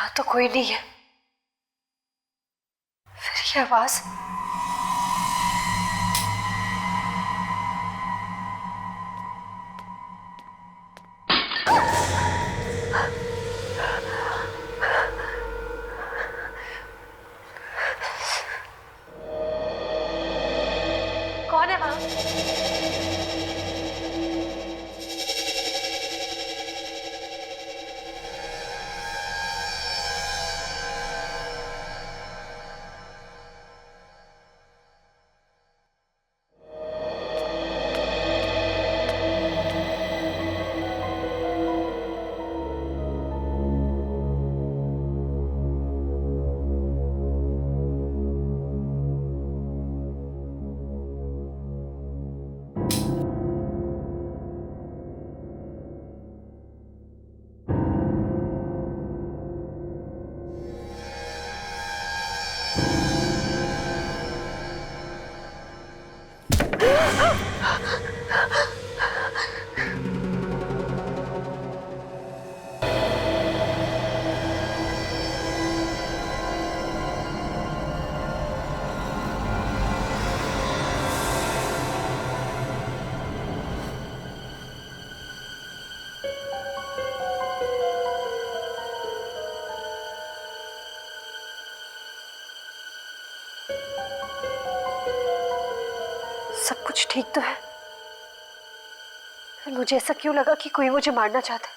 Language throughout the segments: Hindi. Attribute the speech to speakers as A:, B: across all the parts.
A: यहाँ तो कोई नहीं है। फिर ये आवाज। कौन है वहां? सब कुछ ठीक तो है, फिर मुझे ऐसा क्यों लगा कि कोई मुझे मारना चाहता है?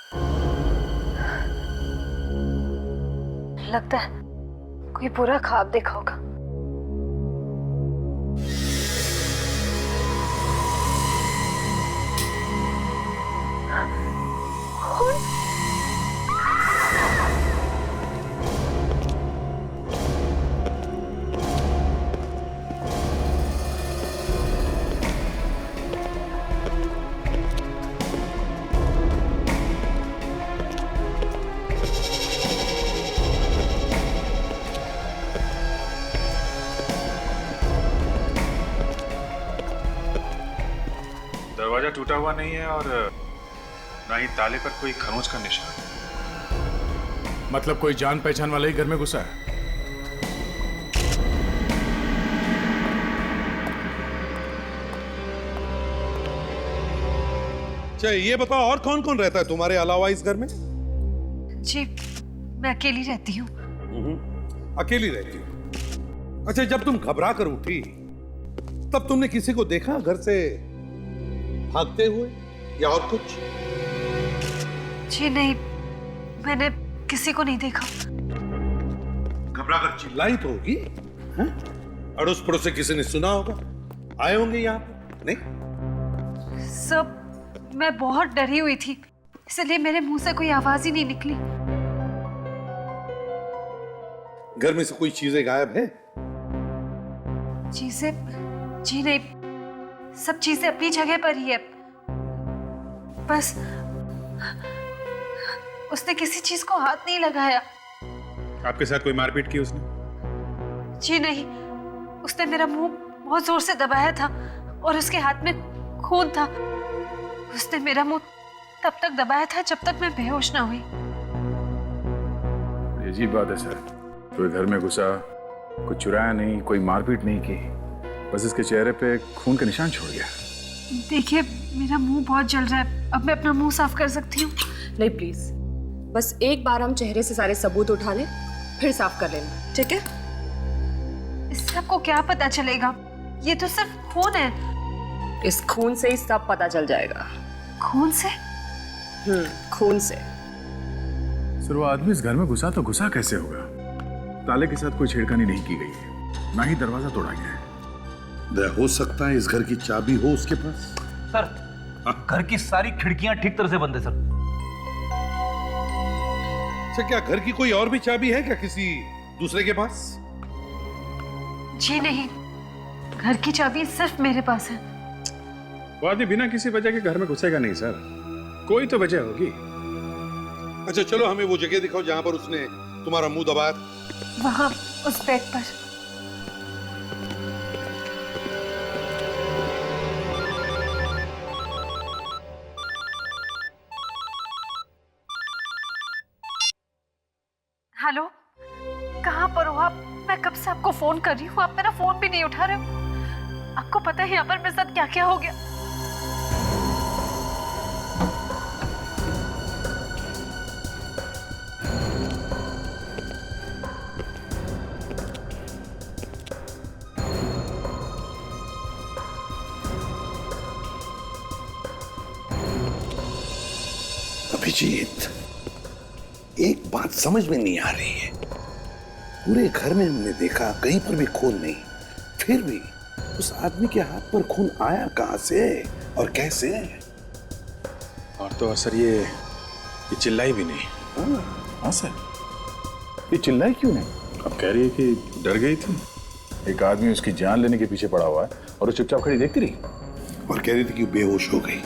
A: लगता है कोई बुरा ख्वाब देखा होगा।
B: दरवाजा टूटा हुआ नहीं है और ना ही ताले पर कोई खरोंच का निशान।
C: मतलब कोई जान पहचान वाला ही घर में घुसा है?
D: अच्छा ये बताओ, और कौन कौन रहता है तुम्हारे अलावा इस घर में?
A: जी मैं अकेली रहती हूँ।
D: अकेली रहती हो? अच्छा, जब तुम घबरा कर उठी तब तुमने किसी को देखा घर से भागते हुए या और कुछ?
A: जी नहीं, मैंने किसी को नहीं देखा।
D: घबरा कर चिल्लाई तो होगी? अड़ोस पड़ोस से किसी ने सुना होगा, आए होंगे यहाँ पर, नहीं?
A: सब मैं बहुत डरी हुई थी, इसलिए मेरे मुंह से कोई आवाज ही नहीं निकली।
D: घर में से कोई चीजें गायब है?
A: चीजें? जी नहीं, सब चीजें अपनी जगह पर ही है। बस उसने किसी चीज को हाथ नहीं लगाया।
B: आपके साथ कोई मारपीट की उसने?
A: जी नहीं, उसने मेरा मुंह बहुत जोर से दबाया था और उसके हाथ में खून था। उसने मेरा मुंह तब तक दबाया था जब तक मैं बेहोश ना हुई।
C: अजीब बात है सर, कोई घर में घुसा, कुछ चुराया नहीं, कोई मारपीट नहीं की, बस इसके चेहरे पे खून का निशान छोड़ गया।
A: देखिए मेरा मुंह बहुत जल रहा है, अब मैं अपना मुंह साफ कर सकती हूँ?
E: नहीं प्लीज, बस एक बार हम चेहरे से सारे सबूत उठा लें, फिर साफ कर लेना, ठीक है?
A: इससे आपको क्या पता चलेगा? ये तो सिर्फ खून है।
E: इस खून से ही सब पता चल जाएगा।
A: खून से?
E: खून से।
C: सर वो आदमी इस घर में घुसा तो घुसा कैसे होगा? ताले के साथ कोई छेड़खानी नहीं की गई है, ना ही दरवाजा तोड़ा गया है।
D: हो सकता है इस घर की चाबी हो उसके पास।
F: सर घर की सारी खिड़कियां ठीक तरह से बंद है सर।
D: अच्छा, क्या घर की कोई और भी चाबी है क्या किसी दूसरे के पास?
A: जी नहीं, घर की चाबी सिर्फ मेरे पास है।
B: वो आदमी बिना किसी वजह के घर में घुसेगा नहीं सर, कोई तो वजह होगी।
D: अच्छा चलो, हमें वो जगह दिखाओ जहां पर उसने तुम्हारा मुंह दबाया।
A: वहां उस बेड पर। हाँ हेलो, कहाँ पर हो आप? मैं कब से आपको फोन कर रही हूँ, आप मेरा फोन भी नहीं उठा रहे हो। आपको पता है यहाँ पर मेरे साथ क्या क्या हो गया?
D: अभिजीत, एक बात समझ में नहीं आ रही है। पूरे घर में हमने देखा, कहीं पर भी खून नहीं, फिर भी उस आदमी के हाथ पर खून आया कहां से और कैसे?
C: और तो सर ये चिल्लाई भी नहीं। हाँ सर, ये चिल्लाई क्यों नहीं? अब कह रही है कि डर गई थी। एक आदमी उसकी जान लेने के पीछे पड़ा हुआ है और वो चुपचाप खड़ी देखती रही
D: और कह रही थी कि बेहोश हो गई।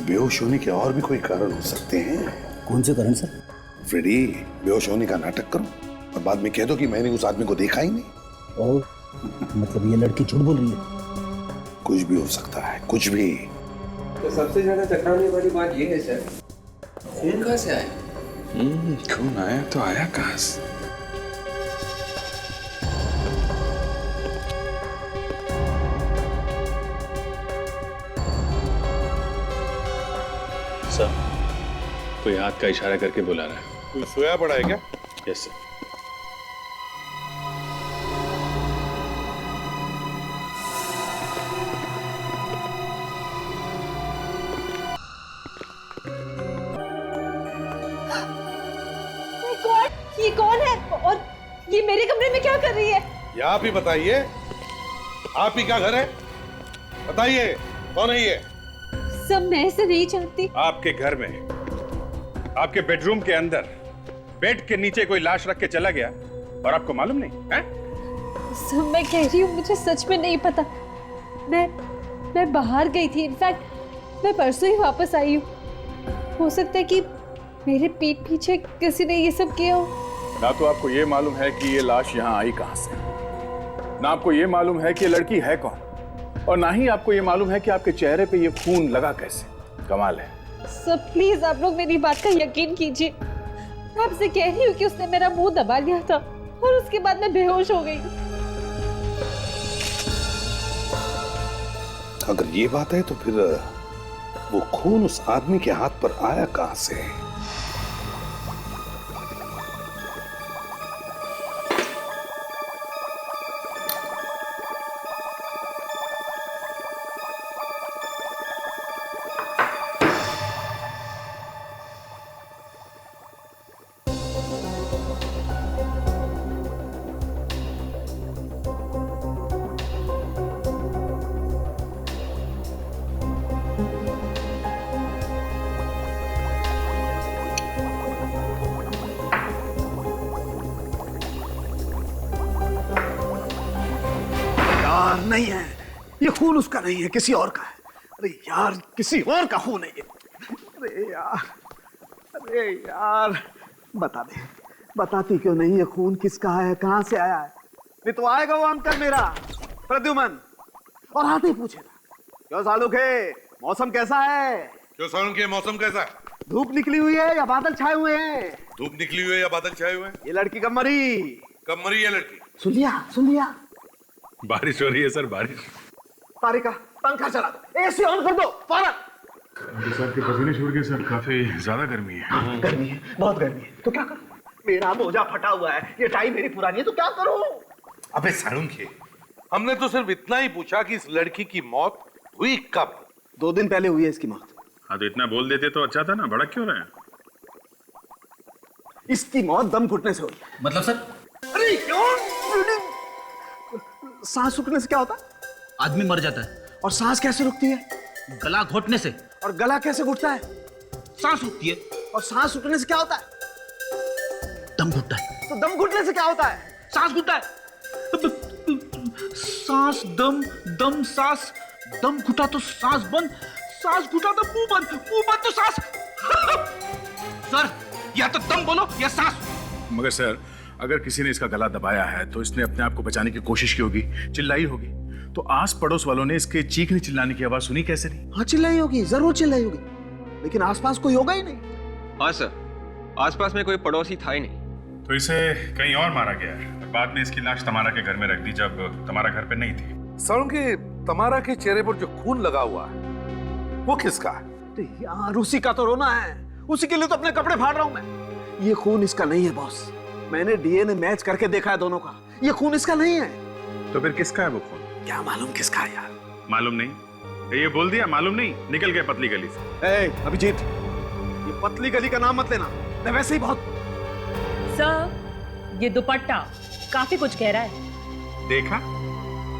D: बेहोश होने के और भी कोई कारण हो सकते हैं।
G: कौन से कारण सर?
D: फ्रेडी, बेहोश होने का नाटक करो और बाद में कह दो कि मैंने उस आदमी को देखा ही नहीं।
G: और मतलब ये लड़की झूठ बोल रही है?
D: कुछ भी हो सकता है, कुछ भी।
H: तो सबसे ज्यादा चकराने वाली बात ये है सर, खून कहाँ से आया?
C: खून आया तो आया कहां से? सर, कोई हाथ का इशारा करके बुला रहा है।
D: कोई सोया पड़ा है क्या?
C: Yes sir.
A: ये कौन है और ये मेरे कमरे में क्या कर रही है?
D: ये आप ही बताइए, आप ही का घर है? बताइए कौन है ये?
A: सब मैं इसे नहीं जानती।
B: आपके घर में, आपके बेडरूम के अंदर, बेड के नीचे कोई लाश रख के चला गया और आपको मालूम नहीं है?
A: सब मैं कह रही हूँ, मुझे सच में नहीं पता। मैं बाहर गई थी, इनफैक्ट मैं परसों ही वापस आई हूँ। हो सकता है कि मेरे पीठ पीछे किसी ने ये सब किया हो।
C: ना तो आपको ये मालूम है कि ये लाश यहाँ आई कहां से, ना आपको ये मालूम है कि ये लड़की है कौन, और ना ही आपको ये मालूम है कि आपके चेहरे पे ये खून लगा कैसे। कमाल है।
A: सब प्लीज आप लोग मेरी बात का यकीन कीजिए। मैं आपसे कह रही हूँ कि उसने मेरा मुंह दबा लिया था और उसके बाद मैं बेहोश हो गई।
D: अगर ये बात है तो फिर वो खून उस आदमी के हाथ पर आया कहां से?
G: नहीं है, ये खून उसका नहीं है, किसी और का है। अरे यार, किसी और का खून है ये। अरे यार, बता दे, बताती क्यों नहीं ये खून किसका है, कहां से आया है? नहीं तो आएगा वो अंकल मेरा प्रद्युमन और आते ही पूछेगा, क्यों सालुके, मौसम कैसा है?
D: क्यों सालुके, मौसम कैसा है?
G: धूप निकली हुई है या बादल छाए हुए हैं?
D: धूप निकली हुई है या बादल छाए हुए हैं?
G: ये लड़की कब मरी?
D: कब मरी है लड़की?
G: सुन लिया।
B: बारिश हो रही है सर, बारिश।
G: तारिका, पंखा चला दो, एसी ऑन कर दो, फौरन।
C: सर के पसीने छूट गए सर, काफी ज्यादा गर्मी है।
G: गर्मी है, बहुत गर्मी है, तो क्या करूं? मेरा मोजा फटा हुआ है, ये टाई मेरी पुरानी है, तो क्या करूं?
D: अबे सालुके, हमने तो सिर्फ इतना ही पूछा कि इस लड़की की मौत हुई कब?
G: 2 दिन पहले हुई है इसकी मौत।
B: हाँ तो इतना बोल देते तो अच्छा था ना, भड़क क्यों रहे हैं?
G: इसकी मौत दम घुटने से हुई।
F: मतलब सर?
G: अरे क्यों? सांस रुकने से क्या होता है?
F: आदमी मर जाता है।
G: और सांस कैसे रुकती है?
F: गला घोटने से।
G: और गला कैसे घुटता है?
F: सांस रुकती है।
G: और सांस रुकने से क्या होता है?
F: दम घुटता है।
G: तो दम घुटने से क्या होता है?
F: सांस घुटता है। सांस दम, दम सांस, दम घुटा तो सांस बंद, सांस घुटा तो मुंह बंद, मुंह बंद तो सांस। सर, या तो दम बोलो या सांस।
C: मगर सर, अगर किसी ने इसका गला दबाया है तो इसने अपने आप को बचाने की कोशिश की होगी, चिल्लाई होगी, तो आस पड़ोस वालों ने इसके चीखने चिल्लाने की आवाज सुनी कैसे नहीं?
G: हाँ चिल्लाई होगी, जरूर चिल्लाई होगी, लेकिन आसपास कोई होगा ही नहीं।
H: हाँ सर, आसपास में कोई पड़ोसी था ही नहीं।
B: तो इसे कहीं और मारा गया है और बाद में इसकी लाश तमारा के घर में रख दी जब तमारा घर पे नहीं थी।
D: साळुंखे, तमारा के चेहरे पर जो खून लगा हुआ है वो किसका है?
G: यार उसी का तो रोना है, उसी के लिए तो अपने कपड़े फाड़ रहा हूं मैं। ये खून इसका नहीं है बॉस, मैंने डीएनए मैच करके देखा है दोनों का, ये खून इसका नहीं है।
B: तो फिर किसका है वो खून?
G: क्या मालूम किसका है यार।
B: मालूम नहीं? ये बोल दिया मालूम नहीं, निकल गया पतली गली से।
G: अभिजीत, ये पतली गली का मत लेना, मैं वैसे ही बहुत।
I: सर, ये दुपट्टा काफी कुछ कह रहा है।
B: देखा,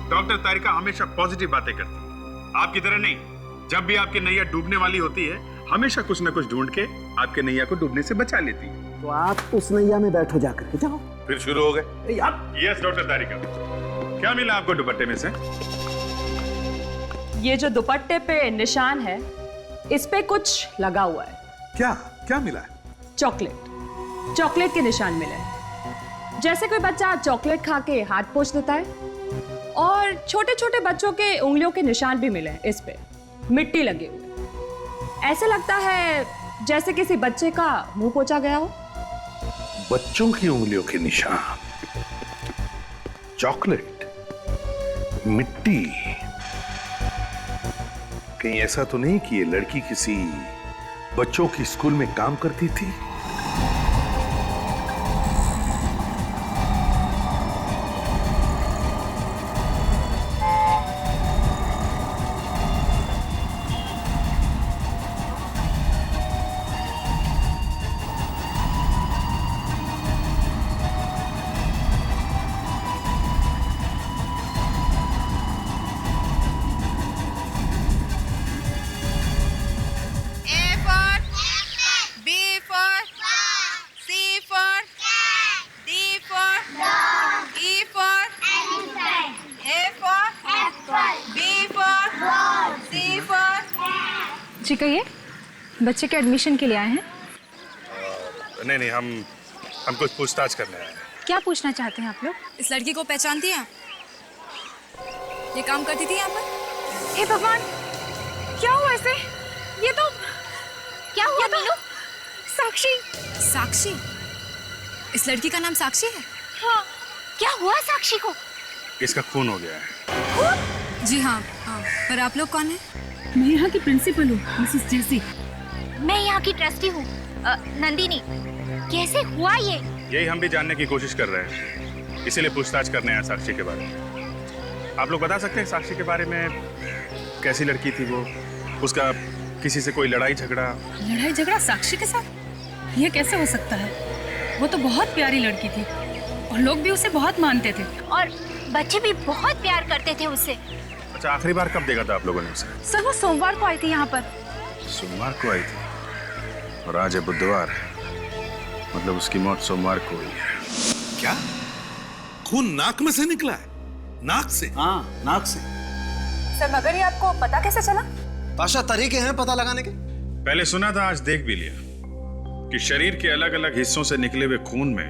B: डॉक्टर तारिका हमेशा पॉजिटिव बातें करती है, आपकी तरह नहीं। जब भी आपकी नैया डूबने वाली होती है हमेशा कुछ न कुछ ढूंढ के आपके नैया को डूबने से बचा लेती है।
G: तो आप उस नैया में बैठो जाकर के, जाओ।
B: फिर शुरू हो गए यार। यस डॉक्टर तारिका, क्या मिला आपको दुपट्टे में से?
I: ये जो दुपट्टे पे निशान है, इस पे कुछ लगा हुआ है।
D: क्या क्या मिला है?
I: चॉकलेट के निशान मिले हैं। जैसे कोई बच्चा चॉकलेट खा के हाथ पोंछ देता है, और छोटे छोटे बच्चों के उंगलियों के निशान भी मिले हैं। इस पे मिट्टी लगी हुई, ऐसे लगता है जैसे किसी बच्चे का मुंह पोंछा गया हो।
D: बच्चों की उंगलियों के निशान, चॉकलेट, मिट्टी। कहीं ऐसा तो नहीं कि ये लड़की किसी बच्चों की स्कूल में काम करती थी?
A: जी कहिए, बच्चे के एडमिशन के लिए आए हैं?
B: नहीं, हम कुछ पूछताछ करने आए हैं।
A: क्या पूछना चाहते हैं आप लोग?
E: इस लड़की को पहचानती हैं? ये काम करती थी यहाँ पर?
A: हे भगवान, क्या हुआ इसे? ये तो क्या हुआ मीनू? साक्षी।
E: साक्षी? इस लड़की का नाम साक्षी है?
A: हाँ, क्या हुआ साक्षी को?
B: इसका खून हो गया है।
E: जी हाँ, पर आप लोग कौन हैं?
A: मैं यहाँ की प्रिंसिपल हूँ, मिसेस जेसी।
J: मैं यहाँ की ट्रस्टी हूँ, नंदिनी। कैसे हुआ ये?
B: यही हम भी जानने की कोशिश कर रहे हैं, इसीलिए पूछताछ करने आए साक्षी के बारे में। आप लोग बता सकते हैं साक्षी के बारे में? कैसी लड़की थी वो? उसका किसी से कोई लड़ाई झगड़ा?
A: साक्षी के साथ? ये कैसे हो सकता है? वो तो बहुत प्यारी लड़की थी और लोग भी उसे बहुत मानते थे,
J: और बच्चे भी बहुत प्यार करते थे उससे।
B: अच्छा, आखिरी बार कब देखा था आप लोगों ने उसे?
A: सर वो सोमवार को आई थी यहाँ पर।
B: सोमवार को आई थी और आज है बुधवार, मतलब उसकी मौत सोमवार को हुई है।
D: क्या खून नाक में से निकला है? नाक से?
G: हाँ, नाक से।
E: सर मगर ये आपको पता कैसे चला?
G: ताशा, तरीके हैं पता लगाने के।
B: पहले सुना था, आज देख भी लिया कि शरीर के अलग अलग हिस्सों से निकले हुए खून में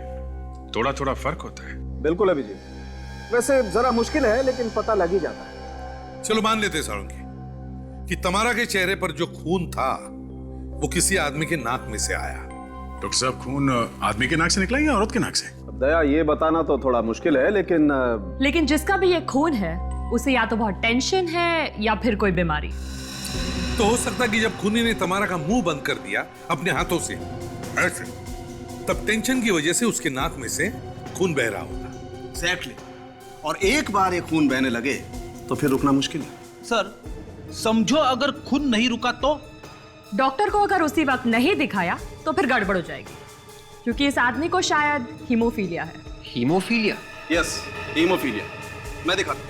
B: थोड़ा थोड़ा फर्क होता है।
G: बिल्कुल अभिजीत, वैसे जरा मुश्किल है लेकिन पता लग ही जाता है।
D: चलो मान लेते साळुंखे कि तमारा के चेहरे पर जो खून था वो किसी आदमी के नाक में से आया।
C: डॉक्टर साहब, खून आदमी के नाक से निकला या औरत के नाक से?
G: अब दया, ये बताना तो थोड़ा मुश्किल है, लेकिन
I: जिसका भी ये खून है, उसे या तो बहुत टेंशन है या फिर कोई बीमारी।
D: तो हो सकता है कि जब खूनी ने तमारा का मुंह बंद कर दिया अपने हाथों से ऐसे, तब टेंशन की वजह से उसके नाक में से खून बह रहा होगा।
G: एग्जैक्टली। और एक बार ये खून बहने लगे तो फिर रुकना मुश्किल है।
F: सर, समझो अगर खून नहीं रुका तो?
I: डॉक्टर को अगर उसी वक्त नहीं दिखाया तो फिर गड़बड़ हो जाएगी, क्योंकि इस आदमी को शायद हीमोफीलिया है।
H: हीमोफीलिया?
G: Yes, haemophilia. मैं दिखाता हूं।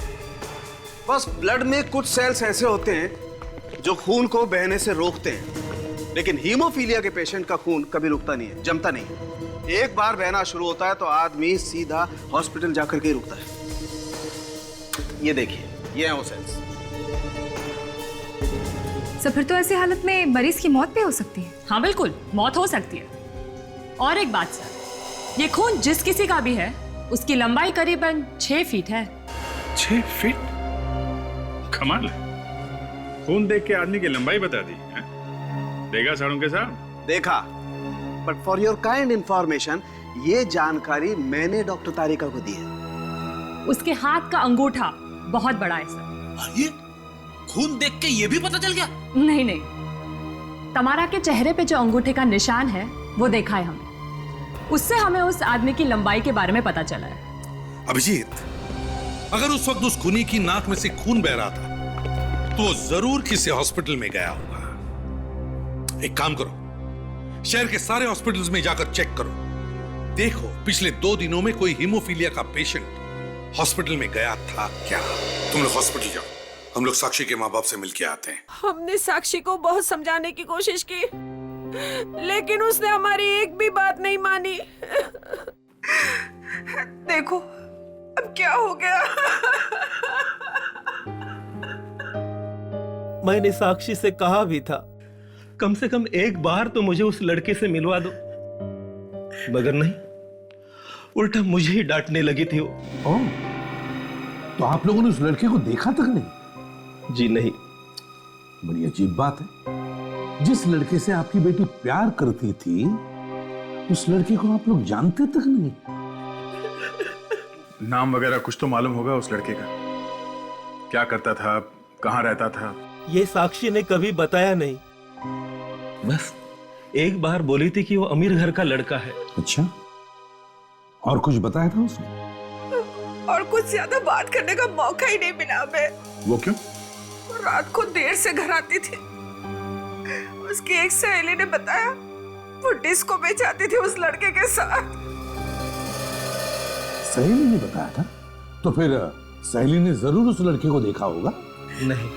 G: बस ब्लड में कुछ सेल्स ऐसे होते हैं जो खून को बहने से रोकते हैं, लेकिन हीमोफीलिया के पेशेंट का खून कभी रुकता नहीं है, जमता नहीं है। एक बार बहना शुरू होता है तो आदमी सीधा हॉस्पिटल जाकर के ही रुकता है। ये देखिए, ये हैं वो सेल्स।
A: सर फिर तो ऐसी हालत में मरीज की मौत भी हो सकती है।
I: हाँ बिल्कुल, मौत हो सकती है। और एक बात सर, ये खून जिस किसी का भी है, उसकी लंबाई करीबन 6 फीट है।
B: 6 फीट? कमाल है, खून देख के आदमी की लंबाई बता दी है? देखा साळुंखे साहब?
G: देखा, but for your kind information, ये जानकारी मैंने डॉक्टर तारिका को दी है।
I: उसके हाथ का अंगूठा बहुत बड़ा है सर।
D: ये खून देख के ये भी पता चल गया?
I: नहीं नहीं, तमारा के चेहरे पे जो अंगूठे का निशान है वो देखा है हमने। उससे हमें उस आदमी की लंबाई के बारे में पता चला है।
K: अभिजीत, अगर उस वक्त उस खूनी की नाक में से खून बह रहा था तो वो जरूर किसी हॉस्पिटल में गया होगा। एक काम करो, शहर के सारे हॉस्पिटल्स में जाकर चेक करो, देखो पिछले 2 दिनों में कोई हीमोफीलिया का पेशेंट हॉस्पिटल में गया था क्या। तुम लोग हॉस्पिटल जाओ, हम लोग साक्षी के माँ बाप से मिलके आते हैं।
L: हमने साक्षी को बहुत समझाने की कोशिश की, लेकिन उसने हमारी एक भी बात नहीं मानी। देखो अब क्या हो गया।
M: मैंने साक्षी से कहा भी था, कम से कम एक बार तो मुझे उस लड़के से मिलवा दो, मगर नहीं, उल्टा मुझे ही डांटने लगी थी वो।
D: तो आप लोगों ने उस लड़के को देखा तक नहीं?
M: जी नहीं।
D: बड़ी अजीब बात है, जिस लड़के से आपकी बेटी प्यार करती थी उस लड़के को आप लोग जानते तक नहीं।
B: नाम वगैरह कुछ तो मालूम होगा उस लड़के का? क्या करता था, कहाँ रहता था?
M: ये साक्षी ने कभी बताया नहीं, बस एक बार बोली थी कि वो अमीर घर का लड़का है।
D: अच्छा, और कुछ बताया था उसने?
L: और कुछ ज्यादा बात करने का मौका ही नहीं मिला हमें।
D: वो क्यों?
L: रात को देर से घर आती थी। उसकी एक सहेली ने बताया वो डिस्को में जाती थी उस लड़के के साथ।
D: सहेली ने बताया था? तो फिर सहेली ने जरूर उस लड़के को देखा होगा।
M: नहीं,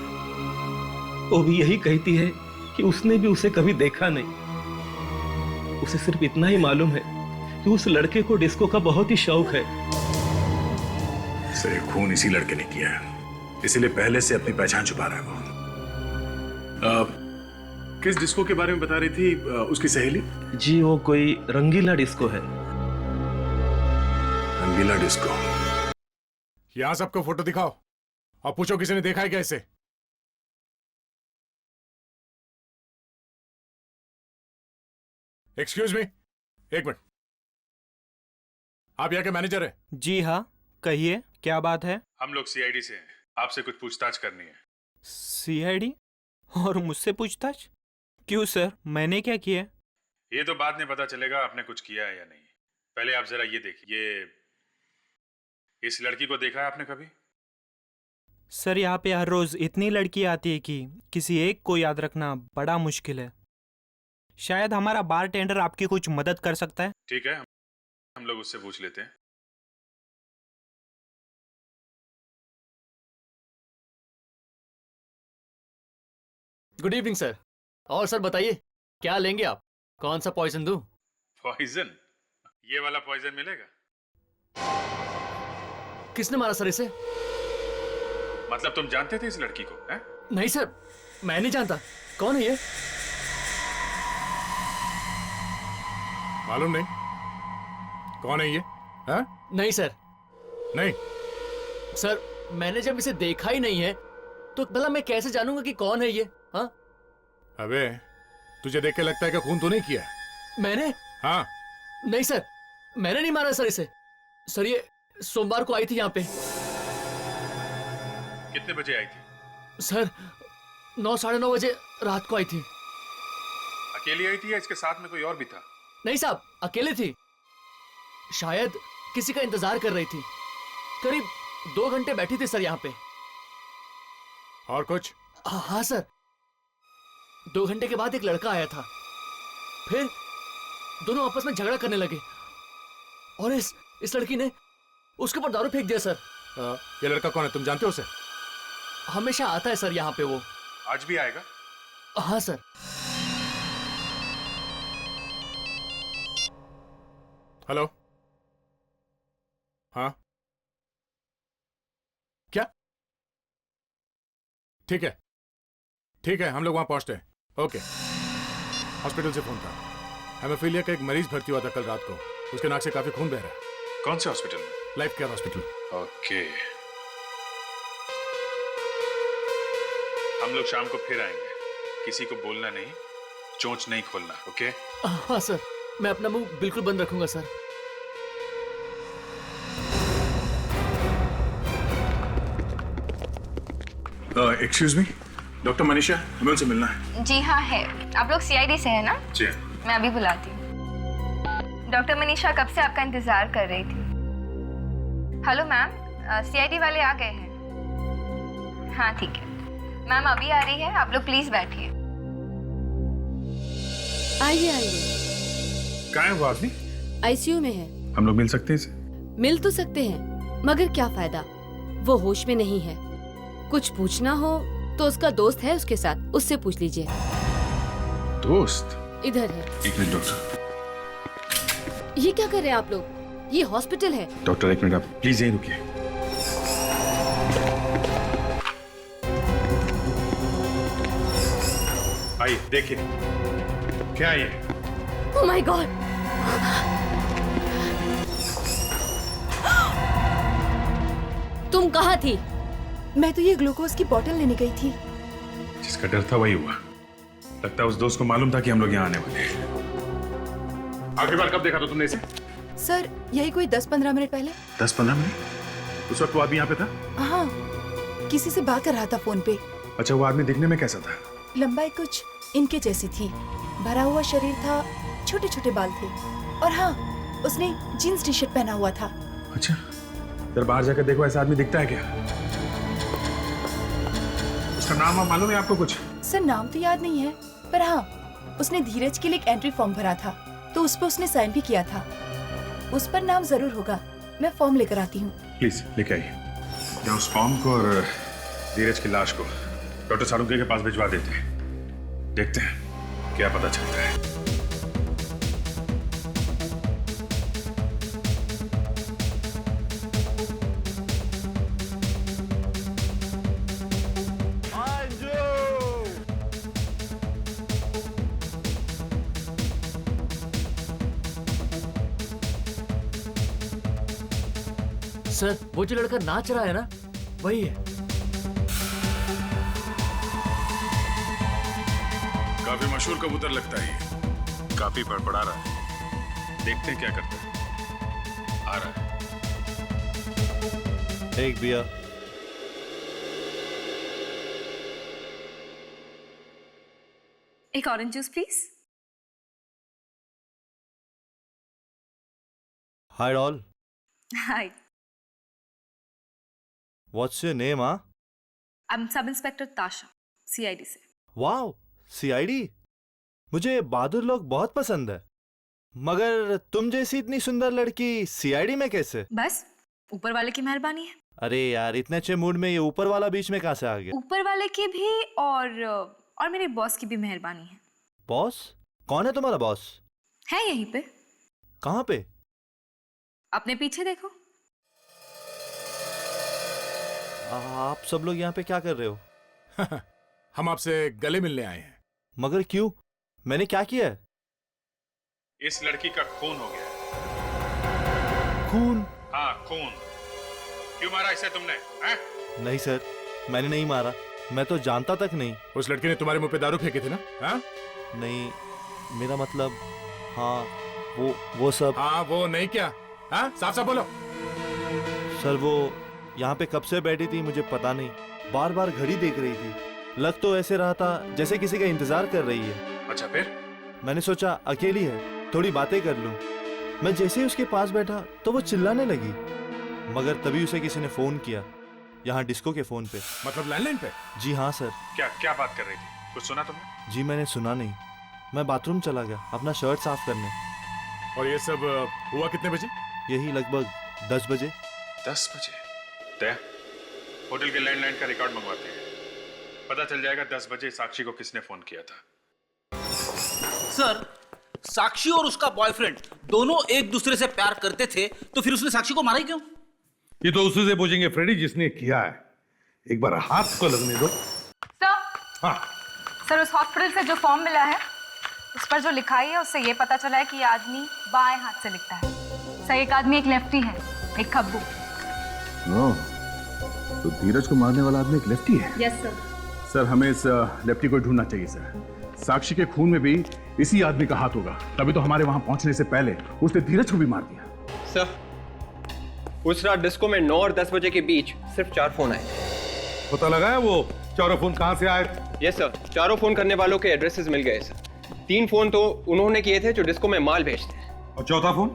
M: वो भी यही कहती है कि उसने भी उसे कभी देखा नहीं। उसे सिर्फ इतना ही मालूम है कि उस लड़के को डिस्को का बहुत ही शौक है।
B: सर, खून इसी लड़के ने किया है, इसीलिए पहले से अपनी पहचान छुपा रहा है वो। किस डिस्को के बारे में बता रही थी उसकी सहेली?
M: जी वो कोई रंगीला डिस्को है।
B: रंगीला डिस्को?
C: यहां सबको फोटो दिखाओ और पूछो किसी ने देखा है क्या इसे। एक्सक्यूज मी, एक मिनट। आप यहाँ के मैनेजर हैं?
M: जी हाँ, कहिए क्या बात है।
B: हम लोग सीआईडी से हैं, आपसे कुछ पूछताछ करनी है।
M: सीआईडी? और मुझसे पूछताछ? क्यों सर, मैंने क्या किया?
B: ये तो बाद में पता चलेगा आपने कुछ किया है या नहीं। पहले आप जरा ये देखिए, इस लड़की को देखा है आपने कभी?
M: सर, यहाँ पे हर रोज इतनी लड़की आती है कि किसी एक को याद रखना बड़ा मुश्किल है। शायद हमारा बारटेंडर आपकी कुछ मदद कर सकता है।
B: ठीक है, हम लोग उससे पूछ लेते हैं।
N: Good evening sir. और सर बताइए, क्या लेंगे आप? कौन सा पॉइजन दूं?
B: पॉइजन? ये वाला पॉइजन मिलेगा?
N: किसने मारा सर इसे?
B: मतलब तुम जानते थे इस लड़की को? है?
N: नहीं सर, मैं नहीं जानता। कौन है ये?
C: मालूम नहीं कौन है ये? है?
N: नहीं सर।
C: नहीं
N: सर, मैंने जब इसे देखा ही नहीं है तो भला मैं कैसे जानूंगा कि कौन है ये? हाँ?
C: अबे, तुझे देख के लगता है कि खून तो नहीं किया?
N: मैंने?
C: हाँ।
N: नहीं सर, मैंने नहीं मारा सर इसे। सर, ये सोमवार को आई थी यहाँ पे।
B: कितने बजे आई थी?
N: सर, 9 साढ़े 9 बजे रात को आई थी।
B: अकेली आई थी या इसके साथ में कोई और भी था?
N: नहीं साहब, अकेले थी। शायद किसी का इंतजार कर रही थी। करीब 2 घंटे बैठी थी सर यहाँ पे।
C: और कुछ?
N: हाँ सर, 2 घंटे के बाद एक लड़का आया था। फिर दोनों आपस में झगड़ा करने लगे और इस लड़की ने उसके ऊपर दारू फेंक दिया सर।
C: ये लड़का कौन है, तुम जानते हो उसे?
N: हमेशा आता है सर यहाँ पे वो।
B: आज भी आएगा?
N: हाँ सर।
C: हेलो? हाँ, क्या? ठीक है, ठीक है, हम लोग वहां पहुंचते हैं। ओके। हॉस्पिटल से फोन था, हेमोफीलिया का एक मरीज भर्ती हुआ था कल रात को। उसके नाक से काफी खून बह रहा है।
B: कौन से हॉस्पिटल में?
C: Life care hospital.
B: ओके, हम लोग शाम को फिर आएंगे। किसी को बोलना नहीं, चोंच नहीं खोलना। ओके?
N: हाँ सर, मैं अपना मुंह बिल्कुल बंद रखूंगा sir.
C: Excuse me, doctor Manisha, हमें उनसे मिलना है।
J: जी हाँ है। आप लोग सीआईडी से है ना?
C: जी।
J: मैं अभी बुलाती हूँ। डॉक्टर मनीषा कब से आपका इंतजार कर रही थी। हेलो मैम, सीआईडी वाले आ गए हैं। हाँ ठीक है मैम, अभी आ रही है, आप लोग प्लीज बैठिए।
O: आइए आइए।
B: कहाँ है वो आदमी?
O: आईसीयू में है।
B: हम लोग मिल सकते हैं इसे?
O: मिल तो सकते हैं, मगर क्या फायदा, वो होश में नहीं है। कुछ पूछना हो तो उसका दोस्त है उसके साथ, उससे पूछ लीजिए।
B: दोस्त?
O: इधर है।
B: एक मिनट डॉक्टर।
O: ये क्या कर रहे हैं आप लोग? ये हॉस्पिटल है।
B: डॉक्टर एक मिनट, आप प्लीज यहीं रुकिए। आइए देखिए, क्या है ये?
O: Oh my God! तुम कहाँ थी?
P: मैं तो ये ग्लूकोज की बोतल लेने गई थी।
B: जिसका डर था वही हुआ। लगता है उस दोस्त को मालूम था कि हम लोग यहाँ आने वाले हैं। आखिरी बार कब देखा था तुमने इसे?
P: सर यही कोई 10-15 मिनट पहले।
B: 10-15 मिनट? उस वक्त वो आदमी यहाँ पे था?
P: हाँ, किसी से बात कर रहा था फोन पे।
B: अच्छा, वो आदमी दिखने में कैसा था?
P: लंबाई कुछ इनके जैसी थी, भरा हुआ शरीर था, छोटे छोटे बाल थे, और हाँ, उसने जीन्स टी शर्ट पहना हुआ था।
B: अच्छा, जरा बाहर जाकर देखो, ऐसा आदमी दिखता है क्या? उसका नाम आप मालूम है आपको कुछ?
P: सर नाम तो याद नहीं है, पर हाँ, उसने धीरज के लिए एक एंट्री फॉर्म भरा था, तो उस पर उसने साइन भी किया था। उस पर नाम जरूर होगा, मैं फॉर्म लेकर आती हूँ।
B: प्लीज लेके आइए। या उस फॉर्म को और धीरज की लाश को डॉक्टर सालुंके के पास भिजवा देते हैं। देखते हैं क्या पता चलता है।
N: सर वो जो लड़का नाच रहा है ना, वही है।
B: काफी मशहूर कबूतर लगता है ये, काफी बड़बड़ा रहा है। देखते हैं क्या करता है। आ रहा है।
Q: एक बियर।
E: एक orange juice please.
Q: Hi all.
E: Hi,
Q: What's your name, huh?
E: I am sub inspector ताशा, सीआईडी से।
Q: Wow, CID? मुझे बहादुर लोग बहुत पसंद है, मगर तुम जैसी इतनी सुंदर लड़की CID में कैसे?
E: बस ऊपर वाले की मेहरबानी है।
Q: अरे यार, इतने अच्छे मूड में ये ऊपर वाला बीच में कहाँ से आ गया?
E: ऊपर वाले की भी और मेरे बॉस की भी मेहरबानी है।
Q: बॉस? कौन है तुम्हारा बॉस?
E: है यहीं पे।
Q: कहाँ पे?
E: अपने पीछे देखो।
Q: आप सब लोग यहाँ पे क्या कर रहे हो?
C: हम आपसे गले मिलने आए हैं।
Q: मगर क्यों? मैंने क्या किया है?
B: इस लड़की का खून हो गया है।
Q: खून?
B: हाँ खून। क्यों मारा इसे तुमने? हैं?
Q: नहीं सर, मैंने नहीं मारा, मैं तो जानता तक नहीं।
C: उस लड़की ने तुम्हारे मुंह पे दारू फेंके थे ना? हाँ?
Q: नहीं, मेरा मतलब, हाँ वो सब।
C: हाँ वो नहीं क्या? हाँ साफ साफ बोलो।
Q: सर वो यहाँ पे कब से बैठी थी मुझे पता नहीं, बार बार घड़ी देख रही थी, लग तो ऐसे रहा था जैसे किसी का इंतजार कर रही है।
B: अच्छा फिर?
Q: मैंने सोचा अकेली है, थोड़ी बातें कर लूं। मैं जैसे ही उसके पास बैठा तो वो चिल्लाने लगी, मगर तभी उसे किसी ने फोन किया, यहाँ डिस्को के फोन पे।
C: मतलब लैंडलाइन पे?
Q: जी हाँ सर।
B: क्या बात कर रही थी? कुछ सुना तुमने?
Q: जी मैंने सुना नहीं, मैं बाथरूम चला गया अपना शर्ट साफ करने।
C: और ये सब हुआ कितने बजे?
Q: यही लगभग 10 बजे।
B: 10 बजे? तय होटल के लैंडलाइन का रिकॉर्ड मंगवाते हैं, पता चल जाएगा 10 बजे साक्षी को किसने फोन किया था।
F: सर, साक्षी और उसका बॉयफ्रेंड दोनों एक दूसरे से प्यार करते थे, तो फिर उसने साक्षी को मारा ही क्यों?
K: ये तो उसी से पूछेंगे फ्रेडी जिसने किया है, एक बार हाथ को लगने दो।
E: सर,
K: हाँ
E: सर उस हॉस्पिटल से जो फॉर्म मिला है उस पर जो लिखाई है उससे ये पता चला है कि ये आदमी बाएं हाथ से लिखता है। सर एक आदमी एक लेफ्टी है, एक खब्बू।
C: तो धीरज को मारने वाला आदमी एक लेफ्टी है?
E: Yes sir.
C: सर हमें इस लेफ्टी को ढूंढना चाहिए सर। साक्षी के खून में भी इसी आदमी का हाथ होगा, तभी तो हमारे वहां पहुंचने से पहले उसने धीरज को भी मार दिया।
H: सर, उस रात डिस्को में 9 और 10 बजे के बीच सिर्फ 4 फोन आए।
K: पता लगा है वो चारों फोन कहाँ से आए?
H: यस सर, चारों फोन करने वालों के एड्रेसेस मिल गए सर। 3 फोन तो उन्होंने किए थे जो डिस्को में माल भेजते हैं।
K: और चौथा फोन?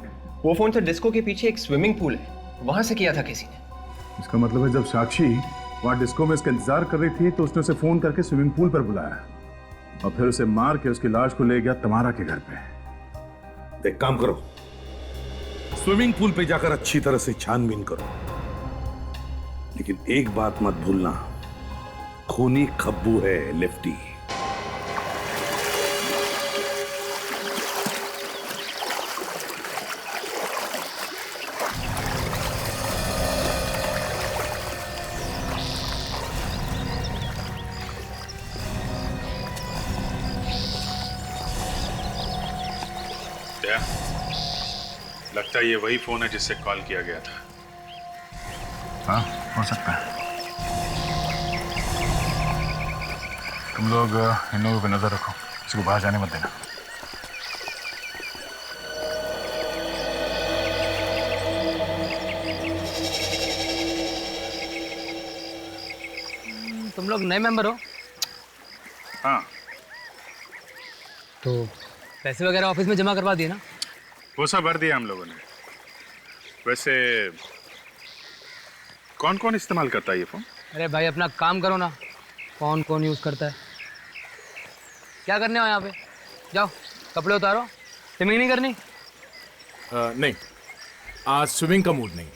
H: वो फोन सर डिस्को के पीछे एक स्विमिंग पूल है, वहां से किया था किसी ने।
C: इसका मतलब है जब साक्षी वहां डिस्को में इसका इंतजार कर रही थी तो उसने उसे फोन करके स्विमिंग पूल पर बुलाया और फिर उसे मार के उसकी लाश को ले गया तमारा के घर पे।
K: एक काम करो, स्विमिंग पूल पे जाकर अच्छी तरह से छानबीन करो, लेकिन एक बात मत भूलना, खूनी खब्बू है लेफ्टी।
B: क्या लगता है ये वही फोन है जिससे कॉल किया गया था?
C: हाँ, हो सकता है। तुम लोग इन लोगों पे नजर रखो, किसी को बाहर जाने मत देना।
N: तुम लोग नए मेंबर हो?
B: हाँ।
N: तो पैसे वगैरह ऑफिस में जमा करवा दिए ना?
B: वो सब भर दिया हम लोगों ने। वैसे कौन कौन इस्तेमाल करता है ये फोन?
N: अरे भाई अपना काम करो ना, कौन कौन यूज़ करता है? क्या करने हो यहाँ पे? जाओ कपड़े उतारो, स्विमिंग नहीं करनी?
R: नहीं, आज स्विमिंग का मूड नहीं।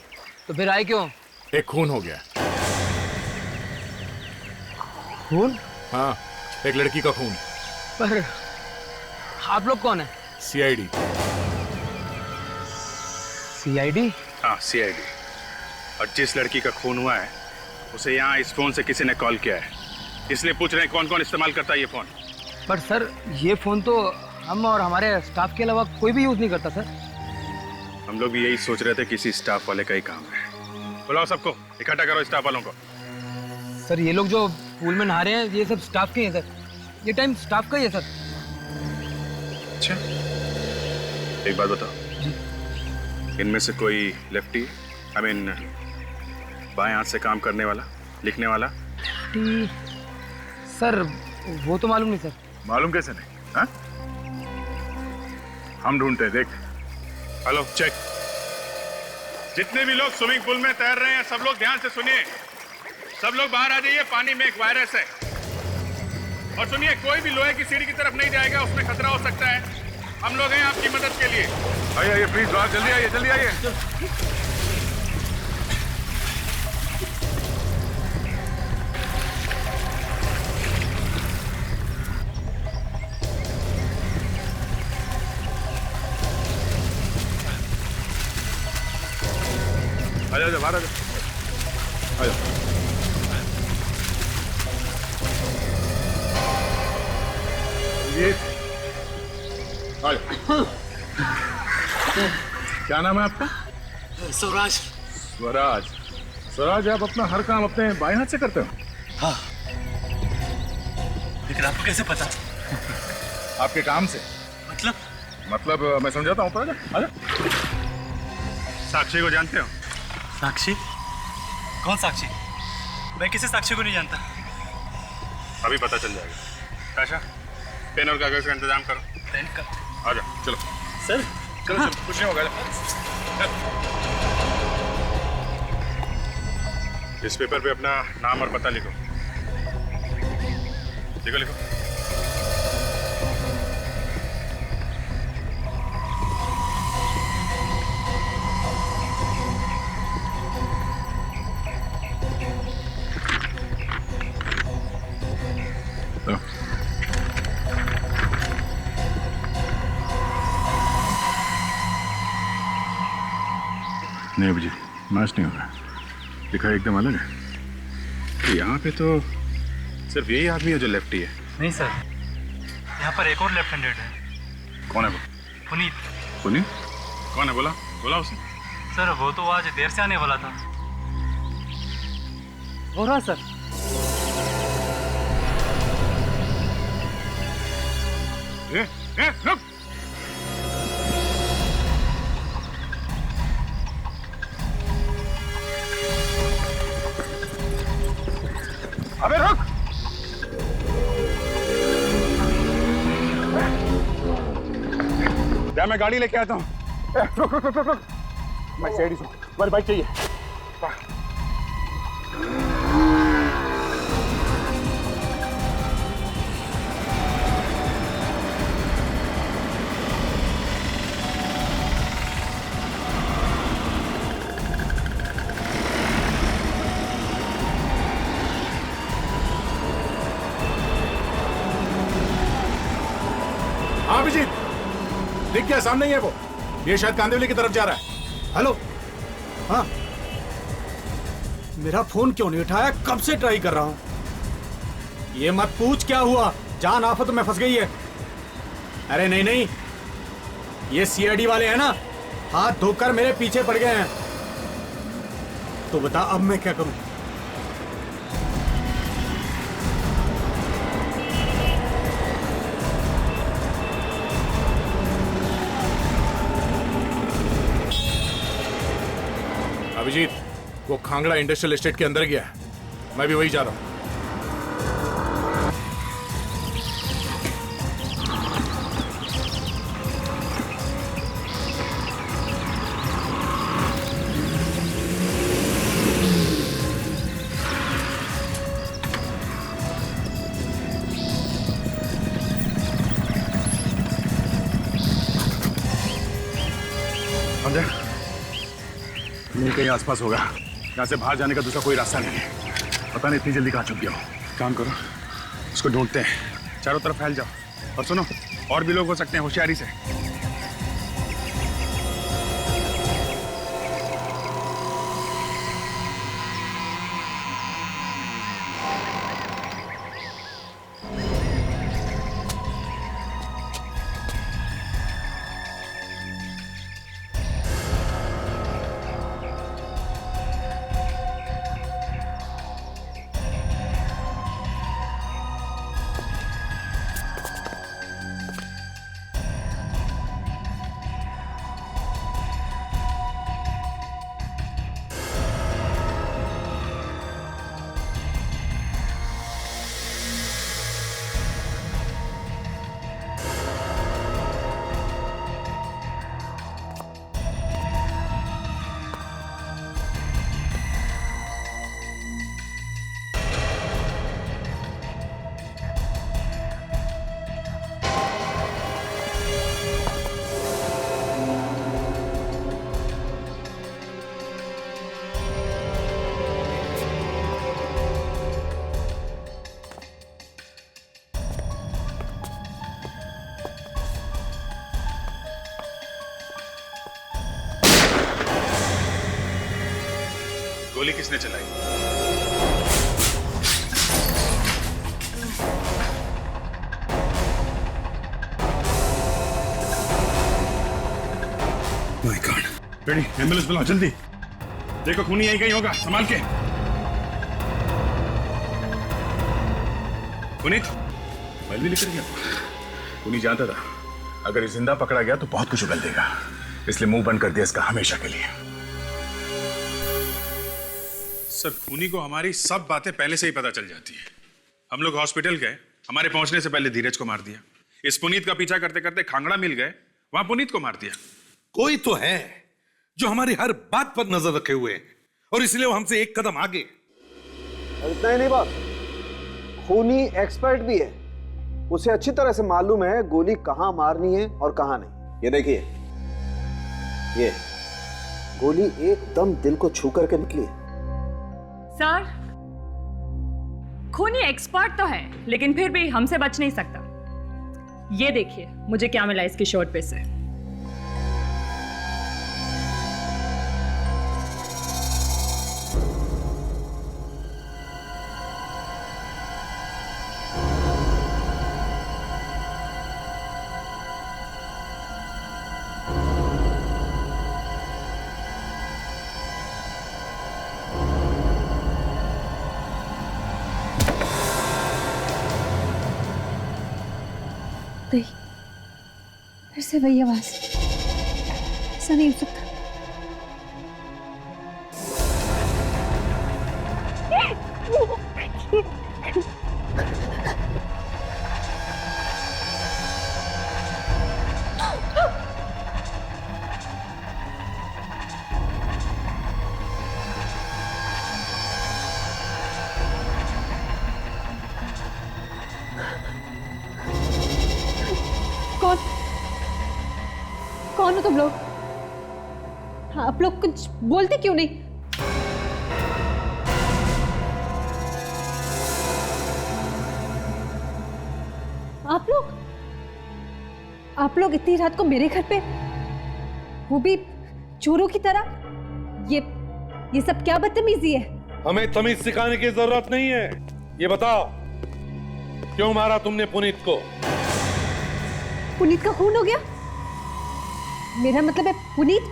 N: तो फिर आए क्यों?
R: एक खून हो गया।
N: खून?
R: हाँ, एक लड़की का खून।
N: पर आप लोग कौन है?
R: सीआईडी।
N: सीआईडी?
B: हाँ, सीआईडी। और जिस लड़की का खून हुआ है उसे यहाँ इस फोन से किसी ने कॉल किया है, इसलिए पूछ रहे हैं कौन कौन इस्तेमाल करता है ये फोन।
N: बट सर ये फोन तो हम और हमारे स्टाफ के अलावा कोई भी यूज नहीं करता सर।
B: हम लोग भी यही सोच रहे थे किसी स्टाफ वाले का ही काम है। बुलाओ सबको, इकट्ठा करो स्टाफ वालों को।
N: सर ये लोग जो पूल में नहा रहे हैं ये सब स्टाफ के हैं सर, ये टाइम स्टाफ का ही है सर।
B: अच्छा, एक बात बताओ, इनमें से कोई लेफ्टी, आई मीन बाएं हाथ से काम करने वाला, लिखने वाला?
N: सर वो तो मालूम नहीं सर।
C: मालूम कैसे नहीं? हाँ? हम ढूंढते हैं, देख।
B: Hello, check. जितने भी लोग स्विमिंग पूल में तैर रहे हैं सब लोग ध्यान से सुनिए। सब लोग बाहर आ जाइए, पानी में एक वायरस है। और सुनिए, कोई भी लोहे की सीढ़ी की तरफ नहीं जाएगा, उसमें खतरा हो सकता है। हम लोग हैं आपकी मदद के लिए।
C: आइए प्लीज, बाहर जल्दी आइए, जल्दी आइए।
B: आ जाओ, बाहर आ जाओ, आ जाओ।
C: ये क्या नाम है आपका?
N: स्वराज।
C: स्वराज। स्वराज, आप अपना हर काम अपने बाएं हाथ से करते हो?
N: हाँ। लेकिन आपको कैसे पता?
C: आपके काम से? मतलब मैं समझाता हूँ, पर आजा।
B: साक्षी को जानते हो?
N: साक्षी? कौन साक्षी? मैं किसी साक्षी को नहीं जानता।
B: अभी पता चल जाएगा। काशा, पेन और कागज का इंतजाम करो।
N: पेन का?
B: आ जाओ, चलो।
N: सर
B: चलो, कुछ नहीं होगा। इस पेपर पे अपना नाम और पता लिखो। लिखो लिखो।
C: नहीं अभिजीत, मैच नहीं हो रहा। लिखा एकदम अलग है। तो यहाँ पे तो सिर्फ यही आदमी है जो लेफ्टी है।
N: नहीं सर, यहाँ पर एक और लेफ्ट हैंडेड है।
C: कौन है वो?
N: पुनीत।
C: पुनीत? कौन है? बोला बोला उसे।
N: सर वो तो आज देर से आने वाला था। हो रहा सर।
C: रुक। अबे रुक।
B: क्या मैं गाड़ी लेके आता हूँ? रुक रुक रुक रुक रुक, मैं सीआईडी से तुम्हारी बाइक चाहिए।
R: हाँ अभिजीत, दिख गया, सामने ही है वो। ये शायद कांदिवली की तरफ जा रहा है।
F: हेलो, हाँ, मेरा फोन क्यों नहीं उठाया? कब से ट्राई कर रहा हूं। ये मत पूछ क्या हुआ, जान आफत में फंस गई है। अरे नहीं नहीं, ये सीआईडी वाले हैं ना, हाथ धोकर मेरे पीछे पड़ गए हैं। तो बता अब मैं क्या करूं?
R: अभिजीत, वो खांगड़ा इंडस्ट्रियल एस्टेट के अंदर गया है, मैं भी वही जा रहा हूं।
B: समझा? नहीं, कहीं आसपास होगा। यहाँ से बाहर जाने का दूसरा कोई रास्ता नहीं है। पता नहीं इतनी जल्दी कहाँ छुप गया हो। काम करो, उसको ढूंढते हैं, चारों तरफ फैल जाओ। और सुनो, और भी लोग हो सकते हैं, होशियारी से। गोली किसने चलाई? My God! बेटी, एम्बुलेंस बुलाओ जल्दी। देखो खूनी यहीं कहीं होगा, संभाल के। पुनीत, मोबाइल भी लेकर गया। खूनी जानता था अगर ये जिंदा पकड़ा गया तो बहुत कुछ उगल देगा, इसलिए मुंह बंद कर दिया इसका हमेशा के लिए। सर, खूनी को हमारी सब बातें पहले से ही पता चल जाती है। हम लोग हॉस्पिटल गए, हमारे पहुंचने से पहले धीरज को मार दिया। इस पुनीत का पीछा करते करते खांगड़ा मिल गए, वहां पुनीत को मार दिया।
K: कोई तो है जो हमारी हर बात पर नजर रखे हुए हैं और इसलिए वो हमसे एक कदम आगे।
G: इतना ही नहीं बस, खूनी एक्सपर्ट भी है। उसे अच्छी तरह से मालूम है गोली कहां मारनी है और कहां नहीं। ये देखिए, ये गोली एकदम दिल को छू करके निकली है।
I: सर, खूनी एक्सपर्ट तो है, लेकिन फिर भी हमसे बच नहीं सकता। ये देखिए मुझे क्या मिला इसकी शर्ट पे से।
A: नहीं, फिर से वही आवाज। ऐसा नहीं हो सकता। कौन हो तुम लोग? हाँ, आप लोग कुछ बोलते क्यों नहीं? आप लोग इतनी रात को मेरे घर पे, वो भी चोरों की तरह? ये सब क्या बदतमीजी है?
K: हमें तमीज सिखाने की जरूरत नहीं है। ये बताओ, क्यों मारा तुमने पुनीत को?
A: पुनीत का खून हो गया? मेरा मतलब है पुनीत?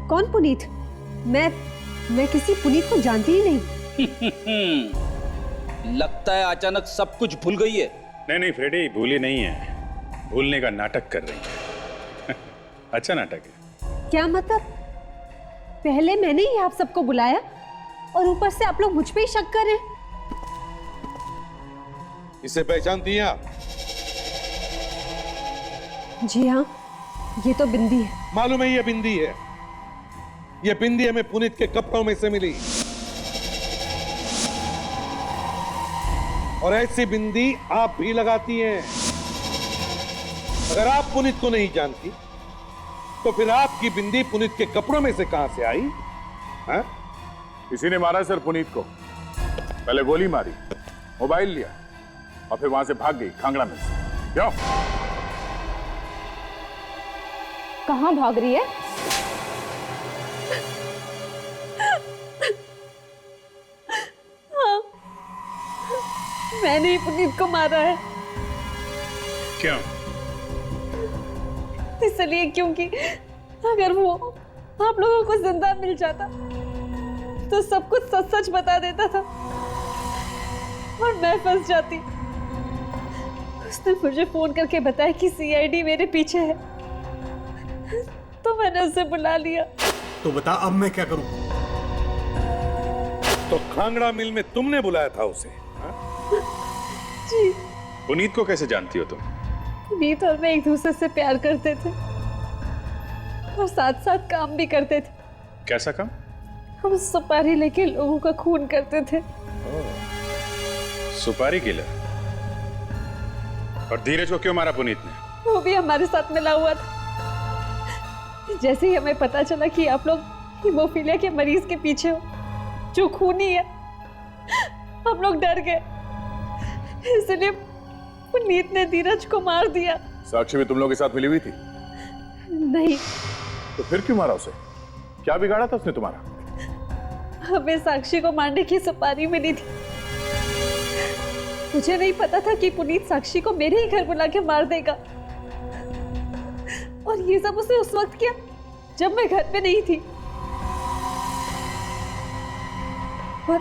A: कौन पुनीत? मैं किसी पुनीत को जानती ही नहीं।
S: लगता है अचानक सब कुछ भूल गई है।
B: नहीं फ्रेडी, भूली नहीं है, भूलने का नाटक कर रही है। अच्छा नाटक है।
A: क्या मतलब? पहले मैंने ही आप सबको बुलाया और ऊपर से आप लोग मुझ पे ही शक कर रहे हैं।
K: इसे पहचानती हैं आप?
A: जी हाँ, ये तो बिंदी है।
K: मालूम है ये बिंदी है। ये बिंदी हमें पुनीत के कपड़ों में से मिली, और ऐसी बिंदी आप भी लगाती हैं। अगर आप पुनीत को नहीं जानती तो फिर आपकी बिंदी पुनीत के कपड़ों में से कहां से आई?
C: हाँ? किसी ने मारा सर पुनीत को। पहले गोली मारी, मोबाइल लिया और फिर वहां से भाग गई खांगड़ा में से। क्यों?
A: कहां भाग रही है? हाँ, मैंने ही पुनीत को मारा है।
B: क्यों?
A: इसलिए क्योंकि अगर वो आप लोगों को जिंदा मिल जाता तो सब कुछ सच सच बता देता था और मैं फंस जाती। उसने मुझे फोन करके बताया कि सीआईडी मेरे पीछे है, तो मैंने उसे बुला लिया।
F: तो बता अब मैं क्या करूं?
K: तो खांगड़ा मिल में तुमने बुलाया था उसे?
A: जी।
B: पुनीत को कैसे जानती हो तुम?
A: पुनीत और मैं एक दूसरे से प्यार करते थे और साथ साथ काम भी करते थे।
B: कैसा काम?
A: हम सुपारी लेके लोगों का खून करते थे।
B: सुपारी किलर। और धीरज को क्यों मारा पुनीत ने?
A: वो भी हमारे साथ मिला हुआ था। जैसे ही हमें पता चला कि आप लोग हीमोफीलिया के मरीज के पीछे हो जो खूनी है, हम लोग डर गए, इसलिए पुनीत ने धीरज को मार दिया।
C: साक्षी भी तुम लोगों के साथ मिली हुई थी?
A: नहीं।
C: तो फिर क्यों मारा उसे? क्या बिगाड़ा था उसने तुम्हारा?
A: हमें साक्षी को मारने की सुपारी मिली थी। मुझे नहीं पता था कि पुनीत साक्षी को मेरे ही घर बुला के मार देगा, और ये सब उसने उस वक्त किया जब मैं घर पे नहीं थी। और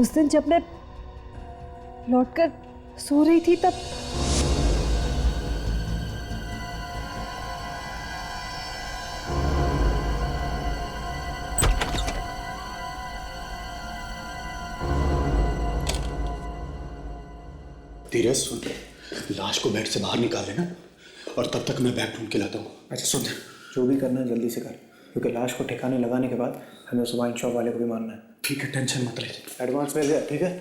A: उस दिन जब मैं लौटकर सो रही थी तब
T: धीरज सुन, लाश को बेड से बाहर निकाल लेना और तब तक मैं बैग ढूंढ के लाता हूँ।
U: अच्छा सुन, जो भी करना है जल्दी से कर, क्योंकि लाश को ठिकाने लगाने के बाद हमें उस वाइन शॉप वाले को भी मारना है।
T: ठीक है, टेंशन मत ले।
U: एडवांस मिल गया, ठीक है?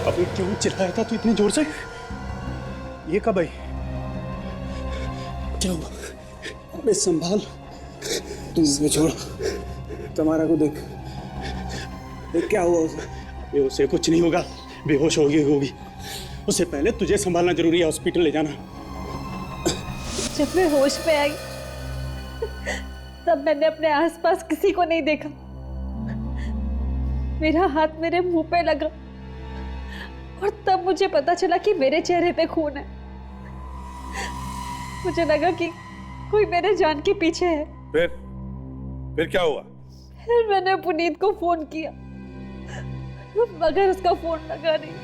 T: अबे क्यों चिल्लाया था तू इतनी जोर से? ये कब आई? क्या हुआ? अबे संभाल, तू इसे छोड़। तुम्हारा को देख, क्या हुआ उसे? उसे कुछ नहीं होगा, बेहोश होगी। उससे पहले तुझे संभालना जरूरी है, हॉस्पिटल ले जाना।
A: जब मैं होश में आई तब मैंने अपने आसपास किसी को नहीं देखा। मेरा हाथ मेरे मुंह पे लगा और तब मुझे पता चला कि मेरे चेहरे पे खून है। मुझे लगा कि कोई मेरे जान के पीछे है।
K: फिर क्या हुआ?
A: फिर मैंने पुनीत को फोन किया, मगर उसका फोन लगा नहीं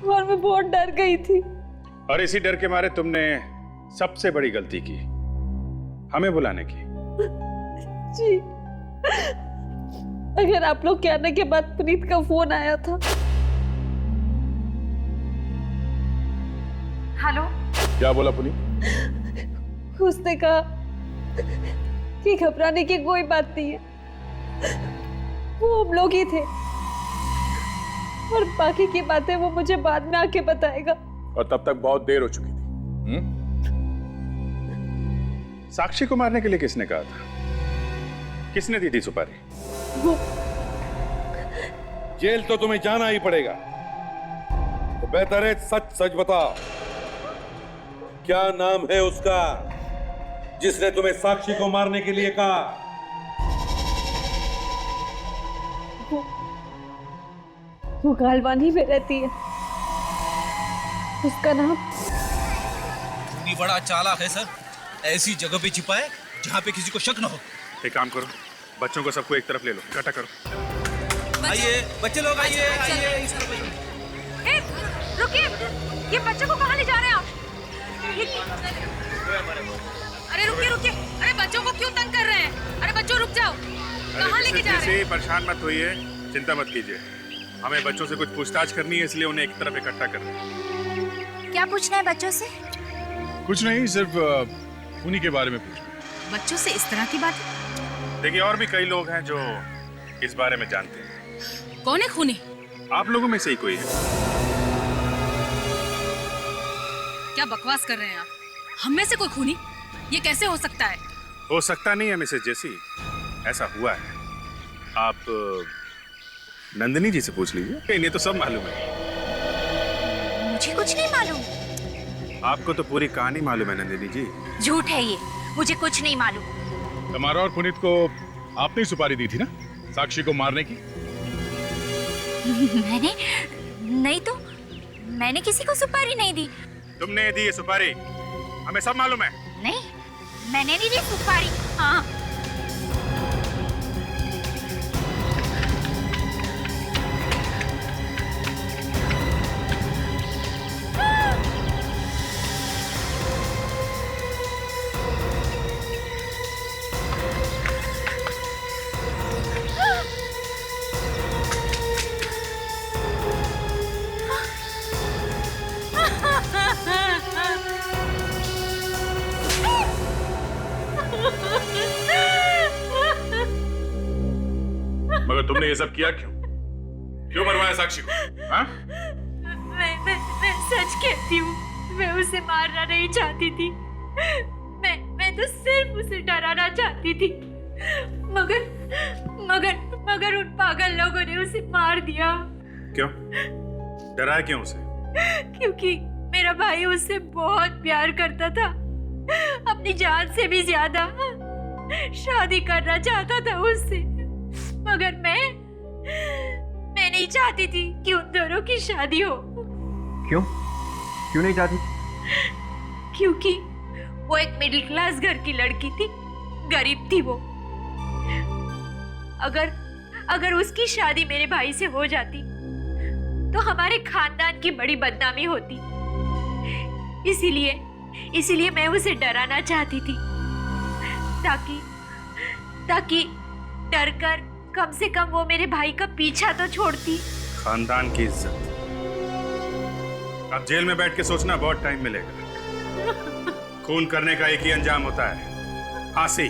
A: और मैं बहुत डर गई थी।
B: और इसी डर के मारे तुमने सबसे बड़ी गलती की, हमें बुलाने की।
A: जी, अगर आप लोग के आने के बाद पुनीत का फोन आया था
E: हेलो।
C: क्या बोला पुनीत?
A: उसने कहा कि घबराने की कोई बात नहीं है, वो हम लोग ही थे और बाकी की बातें वो मुझे बाद में आके बताएगा।
C: और तब तक बहुत देर हो चुकी थी।
B: साक्षी को मारने के लिए किसने कहा था? किसने दी थी सुपारी?
A: वो
K: जेल तो तुम्हें जाना ही पड़ेगा, तो बेहतर है सच सच बताओ, क्या नाम है उसका जिसने तुम्हें साक्षी को मारने के लिए कहा?
A: वो गालवानी में रहती है, उसका नाम।
S: इतनी बड़ा चालाक है सर, ऐसी जगह पे छिपा है जहाँ पे किसी को शक न हो।
B: एक काम करो, बच्चों को सबको एक तरफ ले लो, इकट्ठा करो।
S: आइए बच्चे लोग, आइए आइए।
E: रुकिए, ये बच्चों को कहाँ ले जा रहे हैं आप? अरे रुकिए रुकिए, अरे बच्चों को क्यों तंग कर रहे हैं? अरे बच्चों रुक जाओ, कहाँ लेके जा रहे हैं?
B: परेशान मत होइए, चिंता मत कीजिए, हमें बच्चों से कुछ पूछताछ करनी है, इसलिए उन्हें एक तरफ इकट्ठा कर रहे हैं।
E: क्या पूछना है बच्चों से?
B: कुछ नहीं, सिर्फ उन्हीं के बारे में पूछना।
E: बच्चों से इस तरह की बात?
B: देखिए, और भी कई लोग हैं जो इस बारे में जानते हैं।
E: कौन है खूनी?
B: आप लोगों में से ही कोई है।
E: क्या बकवास कर रहे हैं आप? हम में से कोई खूनी? ये कैसे हो सकता है?
B: हो सकता नहीं है मिसेस जेसी, ऐसा हुआ है। आप नंदिनी जी से पूछ लीजिए, इन्हें तो सब मालूम है।
E: मुझे कुछ नहीं मालूम।
B: आपको तो पूरी कहानी मालूम है नंदिनी जी।
E: झूठ है ये, मुझे कुछ नहीं मालूम।
C: तमारा और पुनीत को आपने ही सुपारी दी थी ना साक्षी को मारने की?
E: मैंने नहीं तो, मैंने किसी को सुपारी नहीं दी।
B: तुमने दी ये सुपारी, हमें सब मालूम है।
E: नहीं, मैंने नहीं दी सुपारी। हाँ।
B: मगर तुमने ये सब किया क्यों? क्यों मरवाया साक्षी को? हाँ?
A: मैं सच कहती हूँ, मैं उसे मारना नहीं चाहती थी। मैं तो सिर्फ उसे डराना चाहती थी, मगर उन पागल लोगों ने उसे मार दिया।
B: क्यों? डराया क्यों उसे?
A: क्योंकि मेरा भाई उससे बहुत प्यार करता था, अपनी जान से भी ज्यादा। शादी करना चाहता था उससे, मगर मैं नहीं चाहती थी कि उन दोनों की शादी हो।
H: क्यों नहीं चाहती?
A: क्योंकि वो एक मिडिल क्लास घर की लड़की थी, गरीब थी वो। अगर उसकी शादी मेरे भाई से हो जाती तो हमारे खानदान की बड़ी बदनामी होती। इसीलिए मैं उसे डराना चाहती थी, ताकि डरकर कम से कम वो मेरे भाई का पीछा तो छोड़ती।
B: खानदान की इज्जत। अब जेल में बैठ के सोचना बहुत टाइम मिलेगा। खून करने का एक ही अंजाम होता है, फांसी।